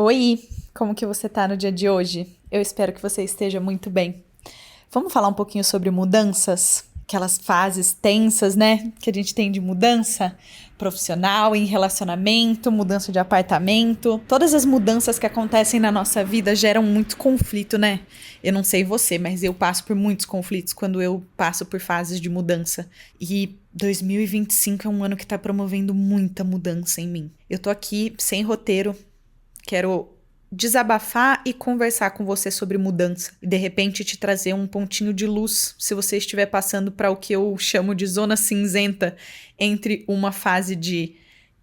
Oi, como que você tá no dia de hoje? Eu espero que você esteja muito bem. Vamos falar um pouquinho sobre mudanças? Aquelas fases tensas, né? Que a gente tem de mudança profissional, em relacionamento, mudança de apartamento. Todas as mudanças que acontecem na nossa vida geram muito conflito, né? Eu não sei você, mas eu passo por muitos conflitos quando eu passo por fases de mudança. E 2025 é um ano que tá promovendo muita mudança em mim. Eu tô aqui sem roteiro. Quero desabafar e conversar com você sobre mudança. E de repente te trazer um pontinho de luz se você estiver passando para o que eu chamo de zona cinzenta entre uma fase de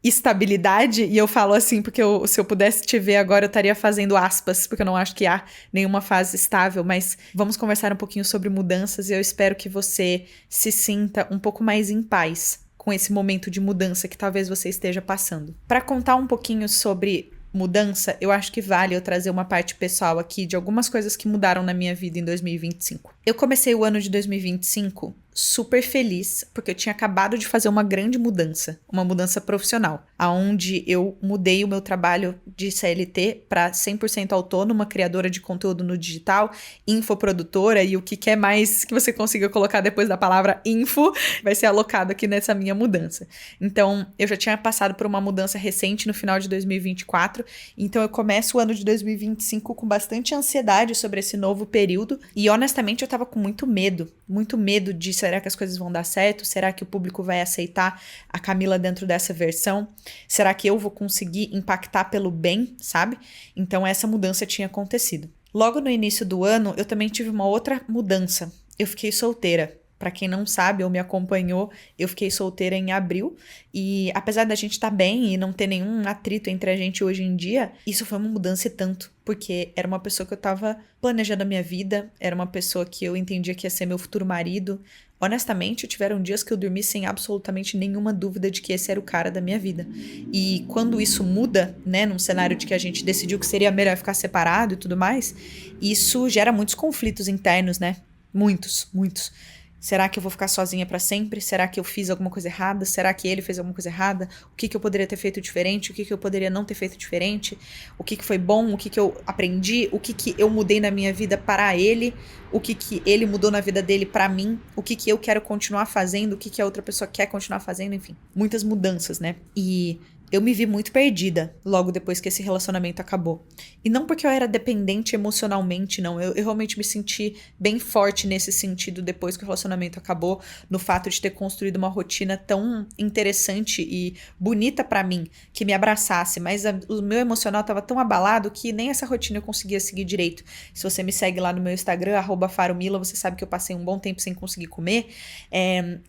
estabilidade, e eu falo assim porque se eu pudesse te ver agora eu estaria fazendo aspas, porque eu não acho que há nenhuma fase estável, mas vamos conversar um pouquinho sobre mudanças e eu espero que você se sinta um pouco mais em paz com esse momento de mudança que talvez você esteja passando. Para contar um pouquinho sobre mudança, eu acho que vale eu trazer uma parte pessoal aqui de algumas coisas que mudaram na minha vida em 2025. Eu comecei o ano de 2025 super feliz, porque eu tinha acabado de fazer uma grande mudança, uma mudança profissional, aonde eu mudei o meu trabalho de CLT para 100% autônoma, criadora de conteúdo no digital, infoprodutora e o que quer mais que você consiga colocar depois da palavra info vai ser alocado aqui nessa minha mudança. Então, eu já tinha passado por uma mudança recente no final de 2024, então eu começo o ano de 2025 com bastante ansiedade sobre esse novo período e honestamente eu tava com muito medo de será que as coisas vão dar certo? Será que o público vai aceitar a Camila dentro dessa versão? Será que eu vou conseguir impactar pelo bem, sabe? Então essa mudança tinha acontecido. Logo no início do ano, eu também tive uma outra mudança. Eu fiquei solteira. Pra quem não sabe ou me acompanhou, eu fiquei solteira em abril e apesar da gente estar bem e não ter nenhum atrito entre a gente hoje em dia, isso foi uma mudança e tanto, porque era uma pessoa que eu tava planejando a minha vida, era uma pessoa que eu entendia que ia ser meu futuro marido. Honestamente, tiveram dias que eu dormi sem absolutamente nenhuma dúvida de que esse era o cara da minha vida. E quando isso muda, né, num cenário de que a gente decidiu que seria melhor ficar separado e tudo mais, isso gera muitos conflitos internos, né? Muitos, muitos. Será que eu vou ficar sozinha pra sempre? Será que eu fiz alguma coisa errada? Será que ele fez alguma coisa errada? O que eu poderia ter feito diferente? O que eu poderia não ter feito diferente? O que foi bom? O que eu aprendi? O que eu mudei na minha vida para ele? O que ele mudou na vida dele pra mim? O que eu quero continuar fazendo? O que a outra pessoa quer continuar fazendo? Enfim, muitas mudanças, né? E eu me vi muito perdida logo depois que esse relacionamento acabou. E não porque eu era dependente emocionalmente, não. Eu realmente me senti bem forte nesse sentido depois que o relacionamento acabou, no fato de ter construído uma rotina tão interessante e bonita pra mim, que me abraçasse, mas o meu emocional tava tão abalado que nem essa rotina eu conseguia seguir direito. Se você me segue lá no meu Instagram, @faromila, você sabe que eu passei um bom tempo sem conseguir comer.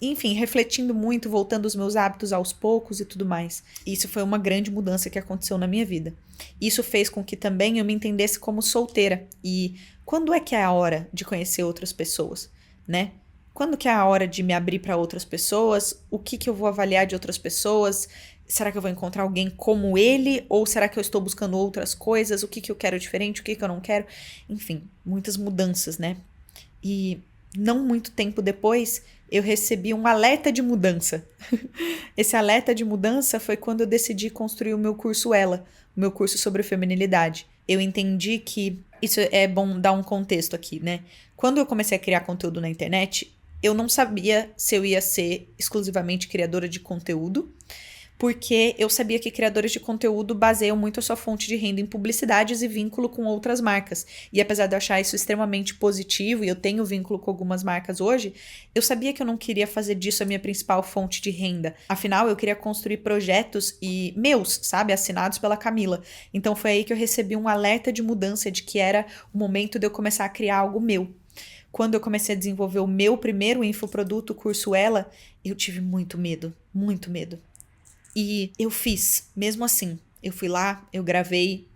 Enfim, refletindo muito, voltando os meus hábitos aos poucos e tudo mais. Isso foi uma grande mudança que aconteceu na minha vida. Isso fez com que também eu me entendesse como solteira. E quando é que é a hora de conhecer outras pessoas, né? Quando que é a hora de me abrir para outras pessoas? O que eu vou avaliar de outras pessoas? Será que eu vou encontrar alguém como ele? Ou será que eu estou buscando outras coisas? O que eu quero diferente? O que eu não quero? Enfim, muitas mudanças, né? E não muito tempo depois, eu recebi um alerta de mudança. Esse alerta de mudança foi quando eu decidi construir o meu curso Ela, o meu curso sobre feminilidade. Eu entendi que isso é bom dar um contexto aqui, né? Quando eu comecei a criar conteúdo na internet, eu não sabia se eu ia ser exclusivamente criadora de conteúdo, porque eu sabia que criadores de conteúdo baseiam muito a sua fonte de renda em publicidades e vínculo com outras marcas. E apesar de eu achar isso extremamente positivo, e eu tenho vínculo com algumas marcas hoje, eu sabia que eu não queria fazer disso a minha principal fonte de renda. Afinal, eu queria construir projetos e meus, sabe, assinados pela Camila. Então foi aí que eu recebi um alerta de mudança de que era o momento de eu começar a criar algo meu. Quando eu comecei a desenvolver o meu primeiro infoproduto, o curso Ela, eu tive muito medo, muito medo. E eu fiz, mesmo assim. Eu fui lá, eu gravei,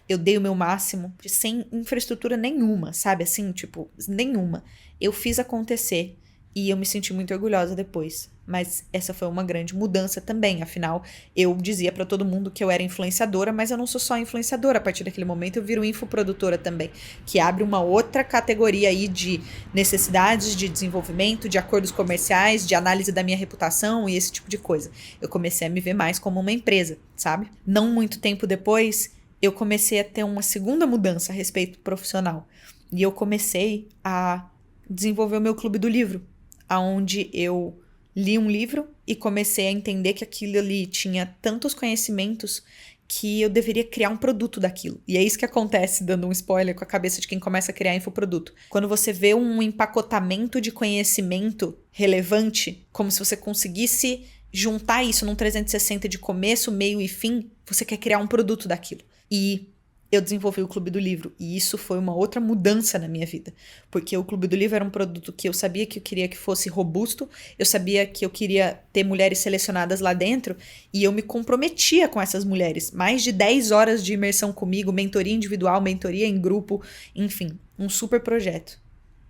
eu dei o meu máximo, sem infraestrutura nenhuma, sabe? Assim, tipo, nenhuma. Eu fiz acontecer e eu me senti muito orgulhosa depois. Mas essa foi uma grande mudança também. Afinal, eu dizia pra todo mundo que eu era influenciadora, mas eu não sou só influenciadora. A partir daquele momento, eu viro infoprodutora também, que abre uma outra categoria aí de necessidades de desenvolvimento, de acordos comerciais, de análise da minha reputação e esse tipo de coisa. Eu comecei a me ver mais como uma empresa, sabe? Não muito tempo depois, eu comecei a ter uma segunda mudança a respeito profissional. E eu comecei a desenvolver o meu clube do livro, onde eu li um livro e comecei a entender que aquilo ali tinha tantos conhecimentos que eu deveria criar um produto daquilo. E é isso que acontece, dando um spoiler com a cabeça de quem começa a criar infoproduto. Quando você vê um empacotamento de conhecimento relevante, como se você conseguisse juntar isso num 360 de começo, meio e fim, você quer criar um produto daquilo. E eu desenvolvi o Clube do Livro, e isso foi uma outra mudança na minha vida, porque o Clube do Livro era um produto que eu sabia que eu queria que fosse robusto, eu sabia que eu queria ter mulheres selecionadas lá dentro, e eu me comprometia com essas mulheres, mais de 10 horas de imersão comigo, mentoria individual, mentoria em grupo, enfim, um super projeto.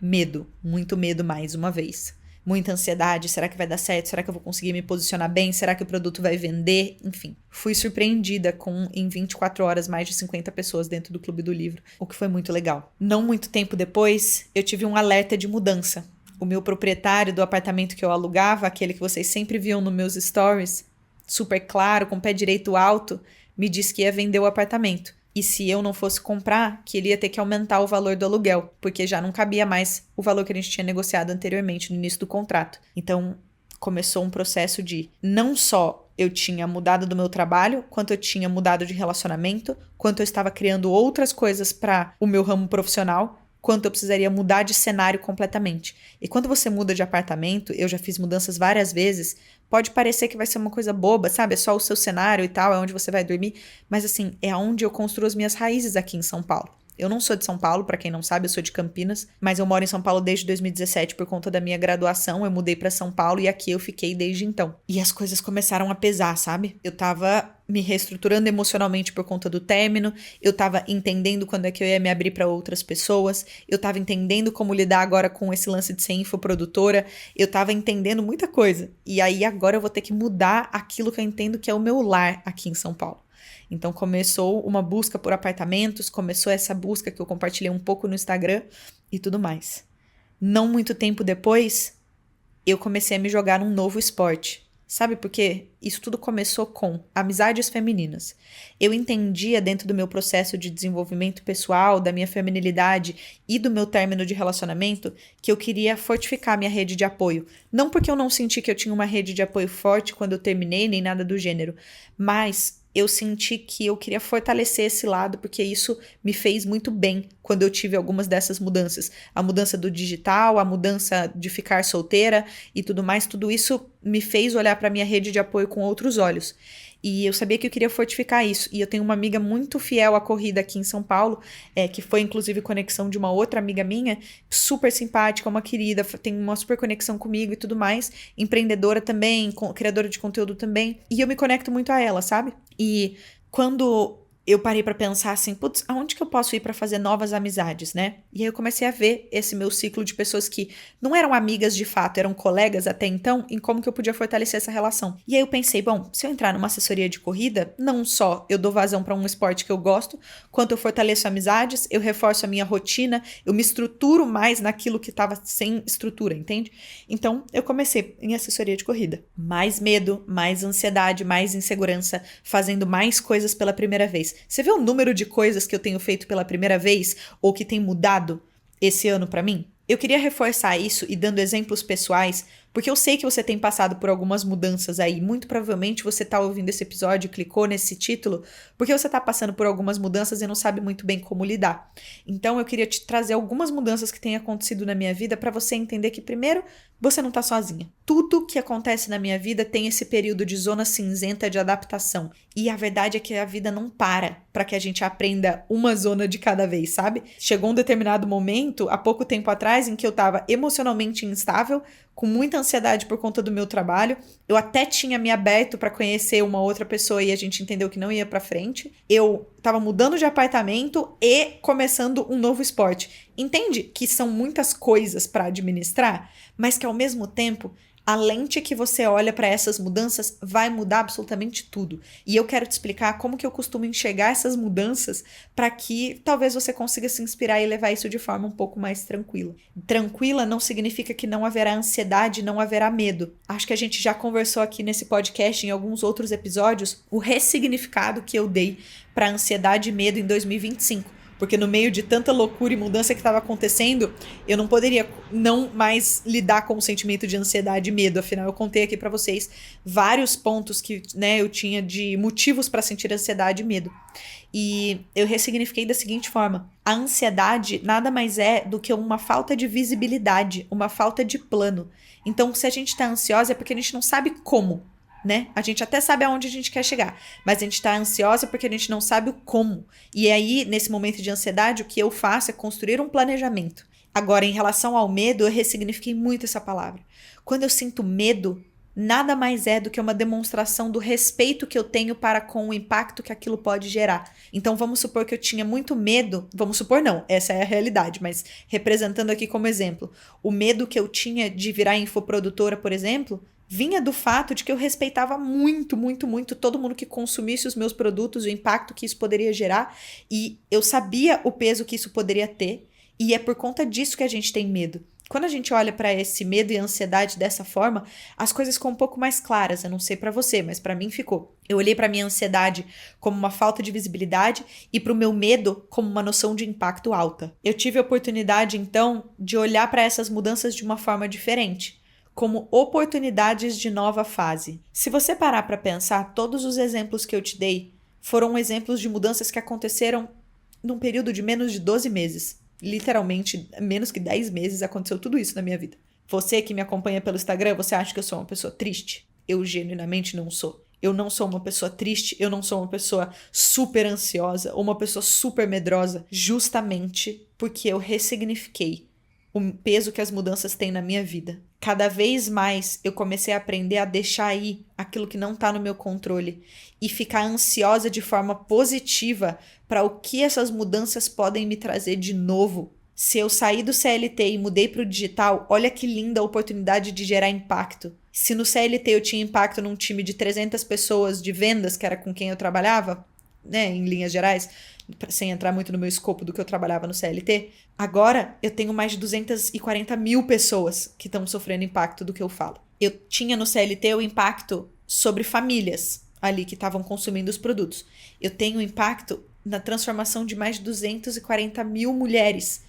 Medo, muito medo mais uma vez. Muita ansiedade, será que vai dar certo? Será que eu vou conseguir me posicionar bem? Será que o produto vai vender? Enfim, fui surpreendida com, em 24 horas, mais de 50 pessoas dentro do Clube do Livro, o que foi muito legal. Não muito tempo depois, eu tive um alerta de mudança. O meu proprietário do apartamento que eu alugava, aquele que vocês sempre viam nos meus stories, super claro, com o pé direito alto, me disse que ia vender o apartamento. E se eu não fosse comprar, que ele ia ter que aumentar o valor do aluguel, porque já não cabia mais o valor que a gente tinha negociado anteriormente no início do contrato. Então, começou um processo de não só eu tinha mudado do meu trabalho, quanto eu tinha mudado de relacionamento, quanto eu estava criando outras coisas para o meu ramo profissional, quanto eu precisaria mudar de cenário completamente. E quando você muda de apartamento, eu já fiz mudanças várias vezes, pode parecer que vai ser uma coisa boba, sabe? É só o seu cenário e tal, é onde você vai dormir. Mas assim, é onde eu construo as minhas raízes aqui em São Paulo. Eu não sou de São Paulo, pra quem não sabe, eu sou de Campinas, mas eu moro em São Paulo desde 2017 por conta da minha graduação, eu mudei pra São Paulo e aqui eu fiquei desde então. E as coisas começaram a pesar, sabe? Eu tava me reestruturando emocionalmente por conta do término, eu tava entendendo quando é que eu ia me abrir pra outras pessoas, eu tava entendendo como lidar agora com esse lance de ser infoprodutora, eu tava entendendo muita coisa. E aí agora eu vou ter que mudar aquilo que eu entendo que é o meu lar aqui em São Paulo. Então começou uma busca por apartamentos, começou essa busca que eu compartilhei um pouco no Instagram e tudo mais. Não muito tempo depois, eu comecei a me jogar num novo esporte. Sabe por quê? Isso tudo começou com amizades femininas. Eu entendia dentro do meu processo de desenvolvimento pessoal, da minha feminilidade e do meu término de relacionamento, que eu queria fortificar minha rede de apoio. Não porque eu não senti que eu tinha uma rede de apoio forte quando eu terminei, nem nada do gênero, mas eu senti que eu queria fortalecer esse lado, porque isso me fez muito bem quando eu tive algumas dessas mudanças. A mudança do digital, a mudança de ficar solteira e tudo mais, tudo isso me fez olhar para minha rede de apoio com outros olhos. E eu sabia que eu queria fortificar isso. E eu tenho uma amiga muito fiel à corrida aqui em São Paulo, que foi inclusive conexão de uma outra amiga minha, super simpática, uma querida, tem uma super conexão comigo e tudo mais, empreendedora também, criadora de conteúdo também. E eu me conecto muito a ela, sabe? E quando eu parei pra pensar assim, putz, aonde que eu posso ir pra fazer novas amizades, né? E aí eu comecei a ver esse meu ciclo de pessoas que não eram amigas de fato, eram colegas até então, em como que eu podia fortalecer essa relação. E aí eu pensei, bom, se eu entrar numa assessoria de corrida, não só eu dou vazão pra um esporte que eu gosto, quanto eu fortaleço amizades, eu reforço a minha rotina, eu me estruturo mais naquilo que tava sem estrutura, entende? Então eu comecei em assessoria de corrida. Mais medo, mais ansiedade, mais insegurança, fazendo mais coisas pela primeira vez. Você vê o número de coisas que eu tenho feito pela primeira vez ou que tem mudado esse ano pra mim? Eu queria reforçar isso e dando exemplos pessoais, porque eu sei que você tem passado por algumas mudanças aí. Muito provavelmente você tá ouvindo esse episódio e clicou nesse título porque você tá passando por algumas mudanças e não sabe muito bem como lidar. Então eu queria te trazer algumas mudanças que têm acontecido na minha vida para você entender que, primeiro, você não tá sozinha. Tudo que acontece na minha vida tem esse período de zona cinzenta de adaptação. E a verdade é que a vida não para que a gente aprenda uma zona de cada vez, sabe? Chegou um determinado momento, há pouco tempo atrás, em que eu tava emocionalmente instável, com muita ansiedade por conta do meu trabalho. Eu até tinha me aberto para conhecer uma outra pessoa e a gente entendeu que não ia para frente. Eu tava mudando de apartamento e começando um novo esporte. Entende que são muitas coisas para administrar, mas que ao mesmo tempo A lente que você olha para essas mudanças vai mudar absolutamente tudo. E eu quero te explicar como que eu costumo enxergar essas mudanças para que talvez você consiga se inspirar e levar isso de forma um pouco mais tranquila. Tranquila não significa que não haverá ansiedade, não haverá medo. Acho que a gente já conversou aqui nesse podcast, em alguns outros episódios, o ressignificado que eu dei para ansiedade e medo em 2025. Porque no meio de tanta loucura e mudança que estava acontecendo, eu não poderia não mais lidar com o sentimento de ansiedade e medo. Afinal, eu contei aqui para vocês vários pontos que, né, eu tinha de motivos para sentir ansiedade e medo. E eu ressignifiquei da seguinte forma: a ansiedade nada mais é do que uma falta de visibilidade, uma falta de plano. Então, se a gente tá ansiosa é porque a gente não sabe como, né? A gente até sabe aonde a gente quer chegar, mas a gente tá ansiosa porque a gente não sabe o como. E aí, nesse momento de ansiedade, o que eu faço é construir um planejamento. Agora, em relação ao medo, eu ressignifiquei muito essa palavra. Quando eu sinto medo, nada mais é do que uma demonstração do respeito que eu tenho para com o impacto que aquilo pode gerar. Então, vamos supor que eu tinha muito medo, vamos supor não, essa é a realidade, mas representando aqui como exemplo, o medo que eu tinha de virar infoprodutora, por exemplo, vinha do fato de que eu respeitava muito, muito, muito todo mundo que consumisse os meus produtos, o impacto que isso poderia gerar, e eu sabia o peso que isso poderia ter, e é por conta disso que a gente tem medo. Quando a gente olha para esse medo e ansiedade dessa forma, as coisas ficam um pouco mais claras. Eu não sei para você, mas para mim ficou. Eu olhei para minha ansiedade como uma falta de visibilidade e para o meu medo como uma noção de impacto alta. Eu tive a oportunidade, então, de olhar para essas mudanças de uma forma diferente, como oportunidades de nova fase. Se você parar para pensar, todos os exemplos que eu te dei foram exemplos de mudanças que aconteceram num período de menos de 12 meses. Literalmente, menos que 10 meses aconteceu tudo isso na minha vida. Você que me acompanha pelo Instagram, você acha que eu sou uma pessoa triste? Eu genuinamente não sou. Eu não sou uma pessoa triste, eu não sou uma pessoa super ansiosa ou uma pessoa super medrosa, justamente porque eu ressignifiquei o peso que as mudanças têm na minha vida. Cada vez mais eu comecei a aprender a deixar ir aquilo que não está no meu controle e ficar ansiosa de forma positiva para o que essas mudanças podem me trazer de novo. Se eu saí do CLT e mudei para o digital, olha que linda a oportunidade de gerar impacto. Se no CLT eu tinha impacto num time de 300 pessoas de vendas, que era com quem eu trabalhava, né, em linhas gerais, sem entrar muito no meu escopo do que eu trabalhava no CLT, agora eu tenho mais de 240 mil pessoas que estão sofrendo impacto do que eu falo. Eu tinha no CLT o impacto sobre famílias ali que estavam consumindo os produtos. Eu tenho impacto na transformação de mais de 240 mil mulheres,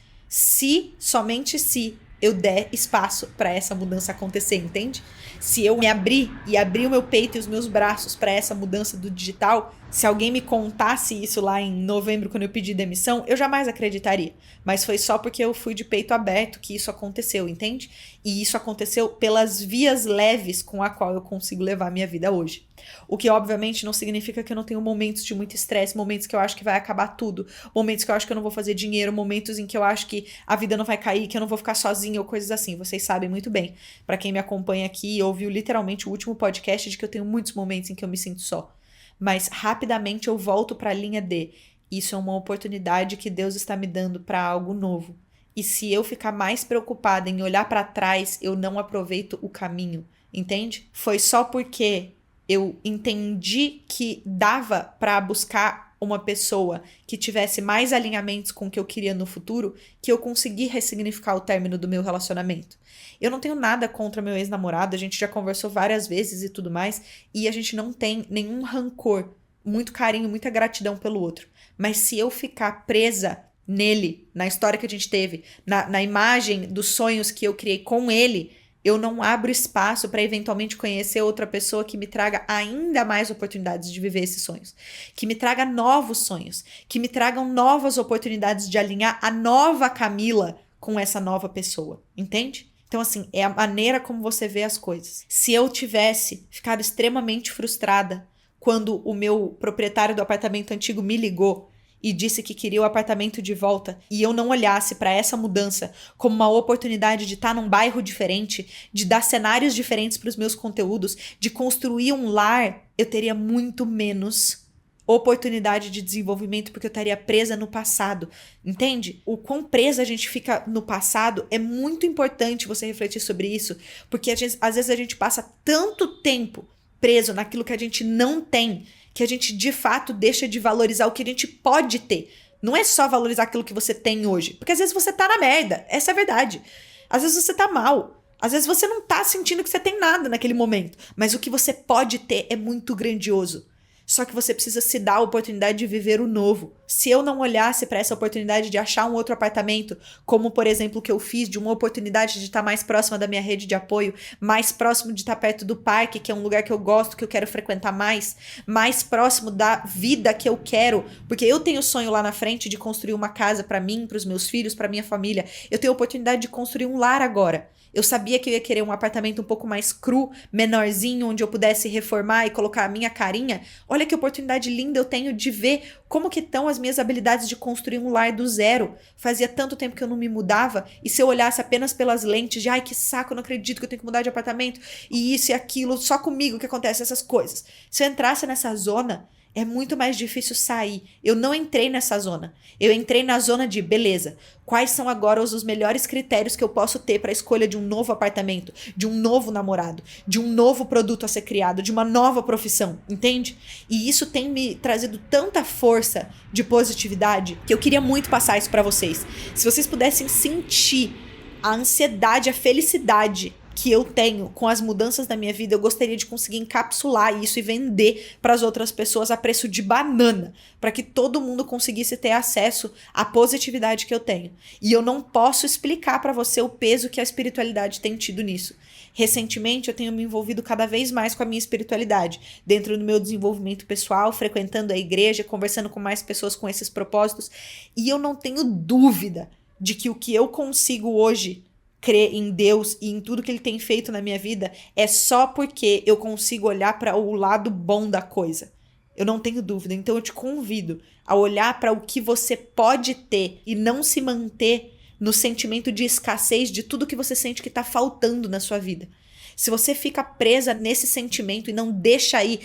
somente se eu der espaço para essa mudança acontecer, entende? Se eu me abrir e abrir o meu peito e os meus braços para essa mudança do digital, se alguém me contasse isso lá em novembro, quando eu pedi demissão, eu jamais acreditaria. Mas foi só porque eu fui de peito aberto que isso aconteceu, entende? E isso aconteceu pelas vias leves com a qual eu consigo levar a minha vida hoje. O que, obviamente, não significa que eu não tenho momentos de muito estresse, momentos que eu acho que vai acabar tudo, momentos que eu acho que eu não vou fazer dinheiro, momentos em que eu acho que a vida não vai cair, que eu não vou ficar sozinha ou coisas assim. Vocês sabem muito bem. Pra quem me acompanha aqui, ouviu literalmente o último podcast de que eu tenho muitos momentos em que eu me sinto só. Mas rapidamente eu volto pra linha de isso é uma oportunidade que Deus está me dando pra algo novo. E se eu ficar mais preocupada em olhar pra trás, eu não aproveito o caminho, entende? Foi só porque eu entendi que dava pra buscar uma pessoa que tivesse mais alinhamentos com o que eu queria no futuro, que eu consegui ressignificar o término do meu relacionamento. Eu não tenho nada contra meu ex-namorado, a gente já conversou várias vezes e tudo mais, e a gente não tem nenhum rancor, muito carinho, muita gratidão pelo outro. Mas se eu ficar presa nele, na história que a gente teve, na imagem dos sonhos que eu criei com ele, eu não abro espaço para eventualmente conhecer outra pessoa que me traga ainda mais oportunidades de viver esses sonhos, que me traga novos sonhos, que me tragam novas oportunidades de alinhar a nova Camila com essa nova pessoa, entende? Então, assim, é a maneira como você vê as coisas. Se eu tivesse ficado extremamente frustrada quando o meu proprietário do apartamento antigo me ligou e disse que queria o apartamento de volta, e eu não olhasse para essa mudança como uma oportunidade de estar num bairro diferente, de dar cenários diferentes para os meus conteúdos, de construir um lar, eu teria muito menos oportunidade de desenvolvimento porque eu estaria presa no passado, entende? O quão presa a gente fica no passado é muito importante você refletir sobre isso, porque às vezes a gente passa tanto tempo preso naquilo que a gente não tem, que a gente de fato deixa de valorizar o que a gente pode ter. Não é só valorizar aquilo que você tem hoje, porque às vezes você tá na merda, essa é a verdade. Às vezes você tá mal, às vezes você não tá sentindo que você tem nada naquele momento, mas o que você pode ter é muito grandioso. Só que você precisa se dar a oportunidade de viver o novo. Se eu não olhasse para essa oportunidade de achar um outro apartamento, como por exemplo o que eu fiz, de uma oportunidade de estar mais próxima da minha rede de apoio, mais próximo de estar perto do parque, que é um lugar que eu gosto, que eu quero frequentar mais próximo da vida que eu quero, porque eu tenho o sonho lá na frente de construir uma casa para mim, para os meus filhos, para minha família. Eu tenho a oportunidade de construir um lar agora. Eu sabia que eu ia querer um apartamento um pouco mais cru, menorzinho, onde eu pudesse reformar e colocar a minha carinha. Olha que oportunidade linda eu tenho de ver como que estão as minhas habilidades de construir um lar do zero. Fazia tanto tempo que eu não me mudava, e se eu olhasse apenas pelas lentes de ai, que saco, eu não acredito que eu tenho que mudar de apartamento, e isso e aquilo, só comigo que acontece essas coisas. Se eu entrasse nessa zona, é muito mais difícil sair. Eu não entrei nessa zona. Eu entrei na zona de, beleza, quais são agora os melhores critérios que eu posso ter para a escolha de um novo apartamento, de um novo namorado, de um novo produto a ser criado, de uma nova profissão, entende? E isso tem me trazido tanta força de positividade que eu queria muito passar isso para vocês. Se vocês pudessem sentir a ansiedade, a felicidade que eu tenho com as mudanças da minha vida, eu gostaria de conseguir encapsular isso e vender para as outras pessoas a preço de banana, para que todo mundo conseguisse ter acesso à positividade que eu tenho. E eu não posso explicar para você o peso que a espiritualidade tem tido nisso. Recentemente, eu tenho me envolvido cada vez mais com a minha espiritualidade, dentro do meu desenvolvimento pessoal, frequentando a igreja, conversando com mais pessoas com esses propósitos, e eu não tenho dúvida de que o que eu consigo hoje crer em Deus e em tudo que ele tem feito na minha vida é só porque eu consigo olhar para o lado bom da coisa. Eu não tenho dúvida. Então eu te convido a olhar para o que você pode ter e não se manter no sentimento de escassez de tudo que você sente que está faltando na sua vida. Se você fica presa nesse sentimento e não deixa ir,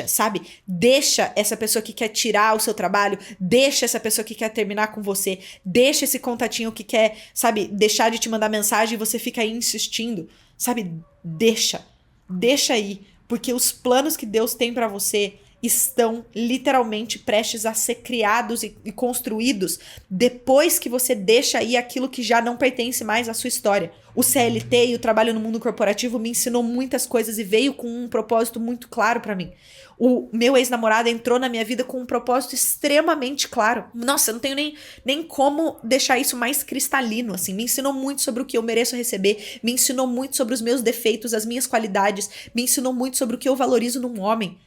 sabe? Deixa essa pessoa que quer tirar o seu trabalho, deixa essa pessoa que quer terminar com você, deixa esse contatinho que quer, sabe, deixar de te mandar mensagem e você fica aí insistindo, sabe? Deixa aí, porque os planos que Deus tem pra você estão literalmente prestes a ser criados e construídos depois que você deixa aí aquilo que já não pertence mais à sua história. O CLT e o trabalho no mundo corporativo me ensinou muitas coisas e veio com um propósito muito claro pra mim. O meu ex-namorado entrou na minha vida com um propósito extremamente claro. Nossa, eu não tenho nem como deixar isso mais cristalino, assim. Me ensinou muito sobre o que eu mereço receber, me ensinou muito sobre os meus defeitos, as minhas qualidades, me ensinou muito sobre o que eu valorizo num homem.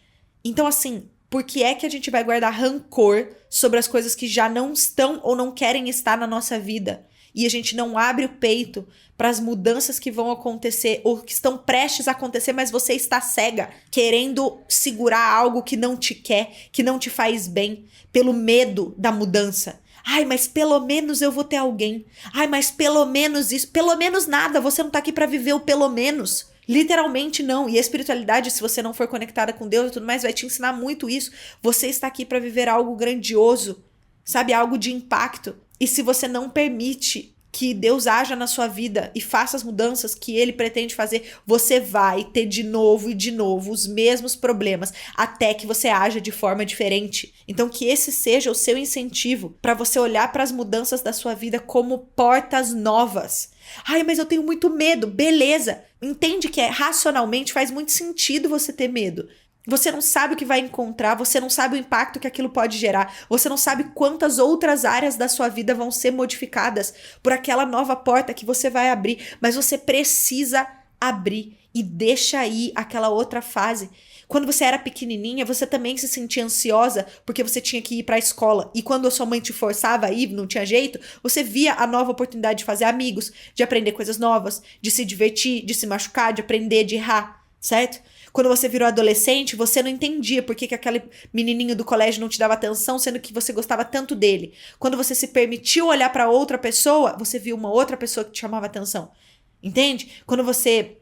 Então, assim, por que é que a gente vai guardar rancor sobre as coisas que já não estão ou não querem estar na nossa vida? E a gente não abre o peito para as mudanças que vão acontecer ou que estão prestes a acontecer, mas você está cega, querendo segurar algo que não te quer, que não te faz bem, pelo medo da mudança. Ai, mas pelo menos eu vou ter alguém. Ai, mas pelo menos isso. Pelo menos nada, você não tá aqui para viver o pelo menos. Literalmente não. E a espiritualidade, se você não for conectada com Deus e tudo mais, vai te ensinar muito isso. Você está aqui para viver algo grandioso, sabe? Algo de impacto. E se você não permite que Deus haja na sua vida e faça as mudanças que ele pretende fazer, você vai ter de novo e de novo os mesmos problemas até que você haja de forma diferente. Então que esse seja o seu incentivo para você olhar para as mudanças da sua vida como portas novas. Ai, mas eu tenho muito medo. Beleza. Entende que racionalmente faz muito sentido você ter medo. Você não sabe o que vai encontrar, você não sabe o impacto que aquilo pode gerar, você não sabe quantas outras áreas da sua vida vão ser modificadas por aquela nova porta que você vai abrir, mas você precisa abrir e deixa aí aquela outra fase. Quando você era pequenininha, você também se sentia ansiosa porque você tinha que ir para a escola. E quando a sua mãe te forçava a ir, não tinha jeito, você via a nova oportunidade de fazer amigos, de aprender coisas novas, de se divertir, de se machucar, de aprender, de errar, certo? Quando você virou adolescente, você não entendia por que aquele menininho do colégio não te dava atenção, sendo que você gostava tanto dele. Quando você se permitiu olhar para outra pessoa, você viu uma outra pessoa que te chamava atenção. Entende? Quando você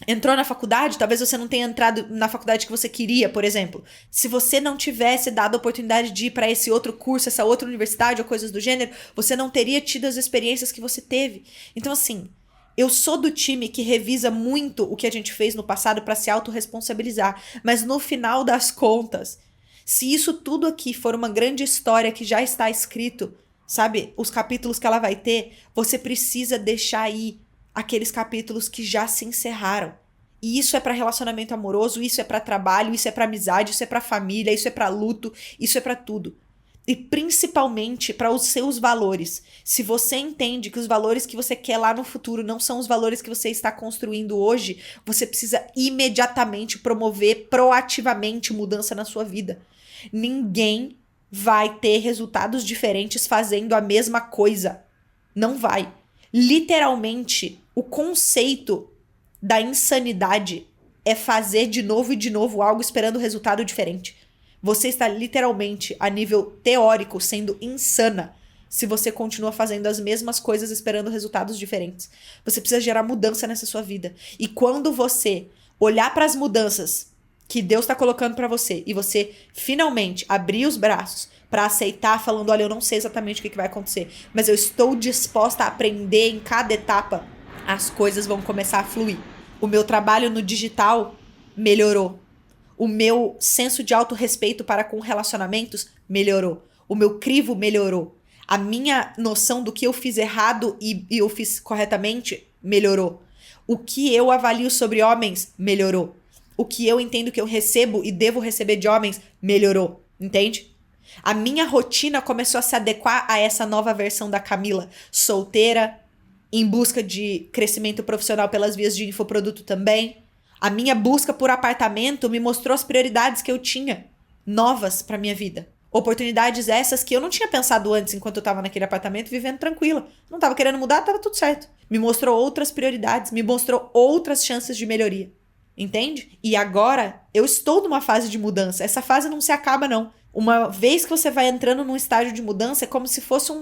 entrou na faculdade, talvez você não tenha entrado na faculdade que você queria, por exemplo. Se você não tivesse dado a oportunidade de ir para esse outro curso, essa outra universidade ou coisas do gênero, você não teria tido as experiências que você teve. Então, assim, eu sou do time que revisa muito o que a gente fez no passado para se autorresponsabilizar. Mas no final das contas, se isso tudo aqui for uma grande história que já está escrito, sabe, os capítulos que ela vai ter, você precisa deixar aí aqueles capítulos que já se encerraram. E isso é para relacionamento amoroso, isso é para trabalho, isso é para amizade, isso é para família, isso é para luto, isso é para tudo. E principalmente para os seus valores. Se você entende que os valores que você quer lá no futuro não são os valores que você está construindo hoje, você precisa imediatamente promover proativamente mudança na sua vida. Ninguém vai ter resultados diferentes fazendo a mesma coisa. Não vai. Literalmente, o conceito da insanidade é fazer de novo e de novo algo esperando resultado diferente. Você está literalmente, a nível teórico, sendo insana se você continua fazendo as mesmas coisas esperando resultados diferentes. Você precisa gerar mudança nessa sua vida. E quando você olhar para as mudanças que Deus está colocando para você e você finalmente abrir os braços para aceitar, falando, olha, eu não sei exatamente o que vai acontecer, mas eu estou disposta a aprender em cada etapa, as coisas vão começar a fluir. O meu trabalho no digital melhorou. O meu senso de autorrespeito para com relacionamentos melhorou. O meu crivo melhorou. A minha noção do que eu fiz errado e eu fiz corretamente melhorou. O que eu avalio sobre homens melhorou. O que eu entendo que eu recebo e devo receber de homens melhorou. Entende? A minha rotina começou a se adequar a essa nova versão da Camila. Solteira, em busca de crescimento profissional pelas vias de infoproduto também. A minha busca por apartamento me mostrou as prioridades que eu tinha, novas para minha vida. Oportunidades essas que eu não tinha pensado antes, enquanto eu tava naquele apartamento, vivendo tranquila. Não tava querendo mudar, tava tudo certo. Me mostrou outras prioridades, me mostrou outras chances de melhoria. Entende? E agora, eu estou numa fase de mudança. Essa fase não se acaba, não. Uma vez que você vai entrando num estágio de mudança, é como se fosse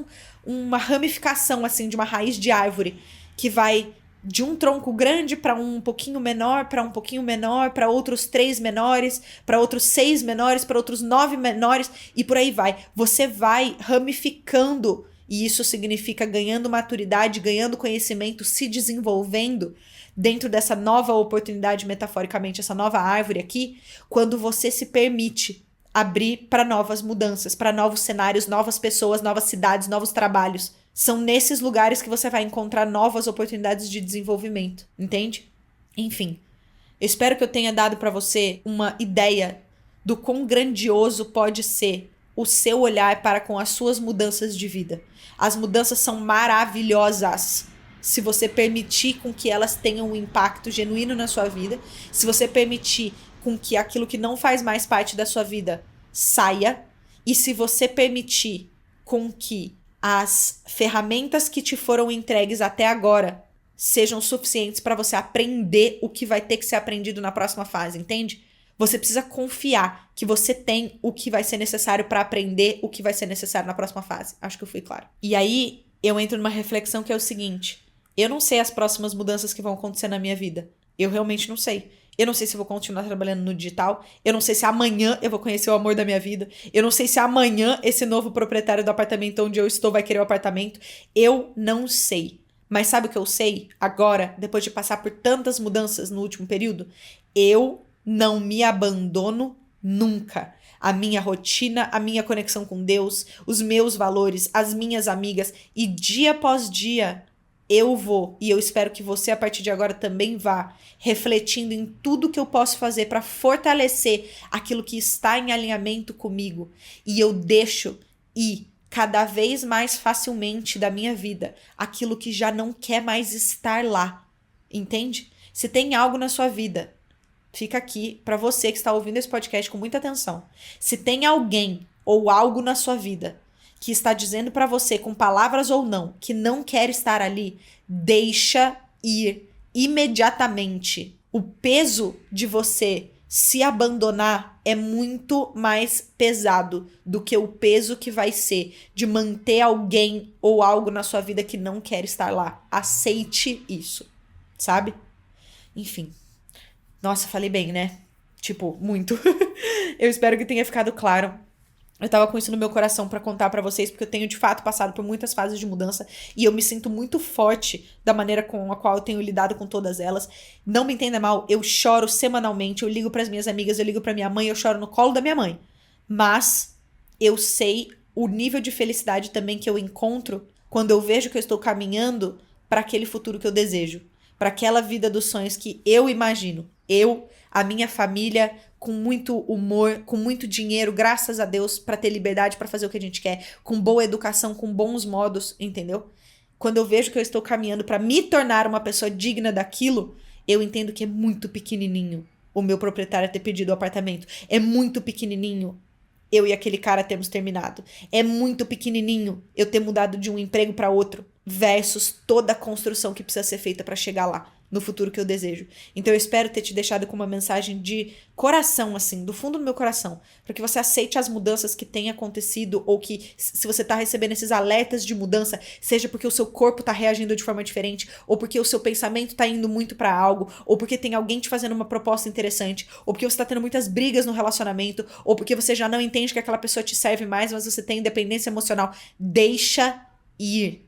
uma ramificação, assim, de uma raiz de árvore, que vai de um tronco grande para um pouquinho menor, para um pouquinho menor, para outros 3 menores, para outros 6 menores, para outros 9 menores, e por aí vai. Você vai ramificando, e isso significa ganhando maturidade, ganhando conhecimento, se desenvolvendo dentro dessa nova oportunidade, metaforicamente, essa nova árvore aqui, quando você se permite abrir para novas mudanças, para novos cenários, novas pessoas, novas cidades, novos trabalhos. São nesses lugares que você vai encontrar novas oportunidades de desenvolvimento, entende? Enfim, eu espero que eu tenha dado para você uma ideia do quão grandioso pode ser o seu olhar para com as suas mudanças de vida. As mudanças são maravilhosas se você permitir com que elas tenham um impacto genuíno na sua vida, se você permitir com que aquilo que não faz mais parte da sua vida saia, e se você permitir com que as ferramentas que te foram entregues até agora sejam suficientes para você aprender o que vai ter que ser aprendido na próxima fase, entende? Você precisa confiar que você tem o que vai ser necessário para aprender o que vai ser necessário na próxima fase. Acho que eu fui claro. E aí eu entro numa reflexão que é o seguinte: eu não sei as próximas mudanças que vão acontecer na minha vida. Eu realmente não sei. Eu não sei se eu vou continuar trabalhando no digital. Eu não sei se amanhã eu vou conhecer o amor da minha vida. Eu não sei se amanhã esse novo proprietário do apartamento onde eu estou vai querer o apartamento. Eu não sei. Mas sabe o que eu sei agora, depois de passar por tantas mudanças no último período? Eu não me abandono nunca. A minha rotina, a minha conexão com Deus, os meus valores, as minhas amigas. E dia após dia eu vou, e eu espero que você a partir de agora também vá, refletindo em tudo que eu posso fazer para fortalecer aquilo que está em alinhamento comigo. E eu deixo ir cada vez mais facilmente da minha vida aquilo que já não quer mais estar lá. Entende? Se tem algo na sua vida, fica aqui para você que está ouvindo esse podcast com muita atenção. Se tem alguém ou algo na sua vida que está dizendo para você, com palavras ou não, que não quer estar ali, deixa ir imediatamente. O peso de você se abandonar é muito mais pesado do que o peso que vai ser de manter alguém ou algo na sua vida que não quer estar lá. Aceite isso, sabe? Enfim, Nossa, falei bem, né? Tipo, muito. Eu espero que tenha ficado claro. Eu tava com isso no meu coração pra contar pra vocês, porque eu tenho de fato passado por muitas fases de mudança e eu me sinto muito forte da maneira com a qual eu tenho lidado com todas elas. Não me entenda mal, eu choro semanalmente, eu ligo pras minhas amigas, eu ligo pra minha mãe, eu choro no colo da minha mãe. Mas eu sei o nível de felicidade também que eu encontro quando eu vejo que eu estou caminhando pra aquele futuro que eu desejo, pra aquela vida dos sonhos que eu imagino. Eu, a minha família, com muito humor, com muito dinheiro, graças a Deus, pra ter liberdade pra fazer o que a gente quer, com boa educação, com bons modos, entendeu? Quando eu vejo que eu estou caminhando pra me tornar uma pessoa digna daquilo, eu entendo que é muito pequenininho o meu proprietário ter pedido o apartamento. É muito pequenininho eu e aquele cara termos terminado. É muito pequenininho eu ter mudado de um emprego pra outro versus toda a construção que precisa ser feita pra chegar lá, no futuro que eu desejo. Então eu espero ter te deixado com uma mensagem de coração, assim, do fundo do meu coração, para que você aceite as mudanças que têm acontecido ou que, se você tá recebendo esses alertas de mudança, seja porque o seu corpo tá reagindo de forma diferente, ou porque o seu pensamento tá indo muito pra algo, ou porque tem alguém te fazendo uma proposta interessante, ou porque você tá tendo muitas brigas no relacionamento, ou porque você já não entende que aquela pessoa te serve mais, mas você tem independência emocional. Deixa ir.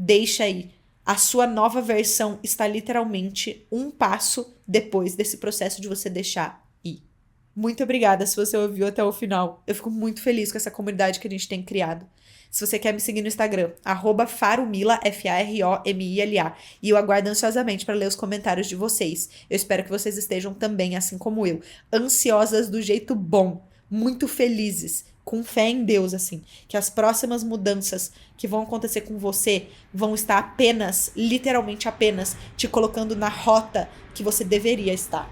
Deixa ir. A sua nova versão está literalmente um passo depois desse processo de você deixar ir. Muito obrigada se você ouviu até o final. Eu fico muito feliz com essa comunidade que a gente tem criado. Se você quer me seguir no Instagram, @faromila, Faromila. E eu aguardo ansiosamente para ler os comentários de vocês. Eu espero que vocês estejam também, assim como eu, ansiosas do jeito bom, muito felizes, com fé em Deus, assim, que as próximas mudanças que vão acontecer com você vão estar apenas, literalmente apenas, te colocando na rota que você deveria estar.